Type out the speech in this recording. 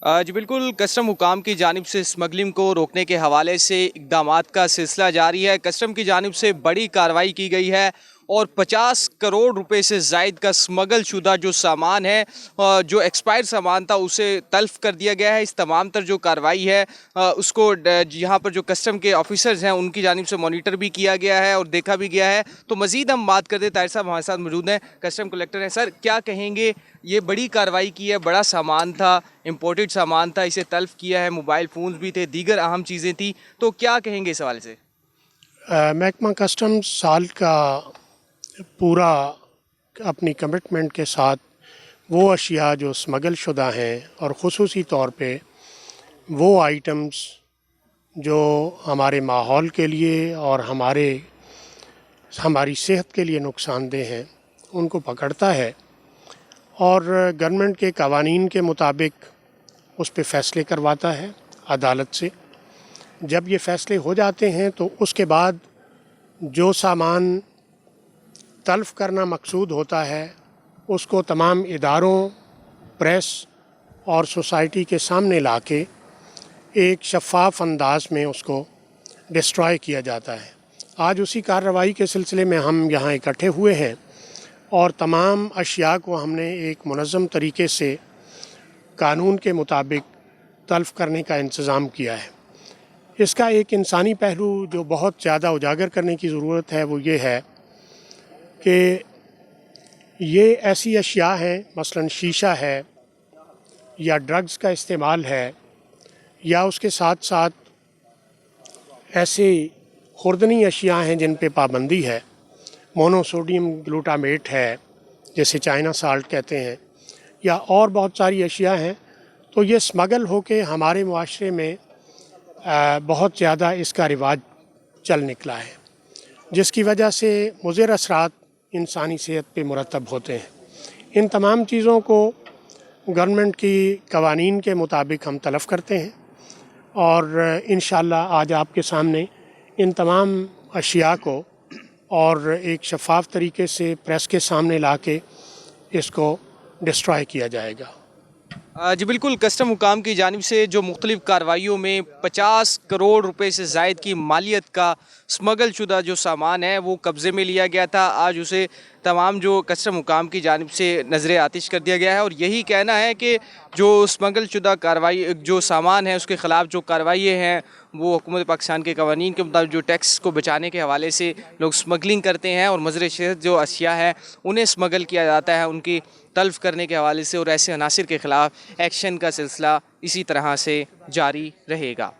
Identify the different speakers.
Speaker 1: जी बिल्कुल, कस्टम हुकाम की जानिब से स्मगलिंग को रोकने के हवाले से इक़दामात का सिलसिला जारी है। कस्टम की जानिब से बड़ी कार्रवाई की गई है और 50 करोड़ रुपए से ज़ायद का स्मगल शुदा जो सामान है, जो एक्सपायर सामान था, उसे तल्फ़ कर दिया गया है। इस तमाम तर जो कार्रवाई है उसको यहाँ पर जो कस्टम के ऑफिसर्स हैं उनकी जानिब से मॉनिटर भी किया गया है और देखा भी गया है। तो मज़ीद हम बात करते हैं, ताहिर साहब हमारे साथ मौजूद हैं, कस्टम कलेक्टर हैं। सर, क्या कहेंगे, ये बड़ी कार्रवाई की है, बड़ा सामान था, इम्पोर्टेड सामान था, इसे तल्फ़ किया है, मोबाइल फ़ोन्स भी थे, दीगर अहम चीज़ें थी, तो क्या कहेंगे इस हवाले से?
Speaker 2: महकमा कस्टम्स साल का पूरा अपनी कमिटमेंट के साथ वो अशिया जो स्मगल शुदा हैं और ख़ुसूसी तौर पे वो आइटम्स जो हमारे माहौल के लिए और हमारी सेहत के लिए नुकसानदेह हैं, उनको पकड़ता है और गवर्नमेंट के कवानीन के मुताबिक उस पे फ़ैसले करवाता है अदालत से। जब ये फ़ैसले हो जाते हैं तो उसके बाद जो सामान तल्फ़ करना मकसूद होता है उसको तमाम इदारों, प्रेस और सोसाइटी के सामने लाके एक शफ़ाफ़ अंदाज में उसको डिस्ट्रॉय किया जाता है। आज उसी कार्रवाई के सिलसिले में हम यहाँ इकट्ठे हुए हैं और तमाम अशिया को हमने एक मुनज़्ज़म तरीके से कानून के मुताबिक तल्फ़ करने का इंतज़ाम किया है। इसका एक इंसानी पहलू जो बहुत ज़्यादा उजागर करने की ज़रूरत है वो ये है कि ये ऐसी अशिया हैं, मसलन शीशा है या ड्रग्स का इस्तेमाल है या उसके साथ साथ ऐसे खुर्दनी अशिया हैं जिन पे पाबंदी है, मोनोसोडियम ग्लूटामेट है जैसे चाइना साल्ट कहते हैं, या और बहुत सारी अशिया हैं। तो ये स्मगल होके हमारे मुआशरे में बहुत ज़्यादा इसका रिवाज चल निकला है, जिसकी वजह से मुज़िर असरात इंसानी सेहत पे मुरतब होते हैं। इन तमाम चीज़ों को गवर्नमेंट की कवानीन के मुताबिक हम तलफ़ करते हैं और इंशाअल्लाह आज आपके सामने इन तमाम अशिया को और एक शफ़ाफ़ तरीके से प्रेस के सामने लाके इसको डिस्ट्रॉय किया जाएगा।
Speaker 1: जी बिल्कुल, कस्टम हुकाम की जानिब से जो मुख्तलिफ़ कार्रवाइयों में 50 करोड़ रुपए से ज़ायद की मालियत का स्मगल शुदा जो सामान है वो कब्ज़े में लिया गया था। आज उसे तमाम जो कस्टम हुकाम की जानिब से नज़र आतिश कर दिया गया है और यही कहना है कि जो स्मगल शुदा कार्रवाई जो सामान है उसके ख़िलाफ़ जो कार्रवाइयाँ हैं वो हुकूमत पाकिस्तान के कवानीन के मुताबिक जो टैक्स को बचाने के हवाले से लोग स्मगलिंग करते हैं और मज़र सेहत जो अशिया है उन्हें स्मगल किया जाता है, उनकी तल्फ़ करने के हवाले से, और ऐसे अनासिर के ख़िलाफ़ एक्शन का सिलसिला इसी तरह से जारी रहेगा।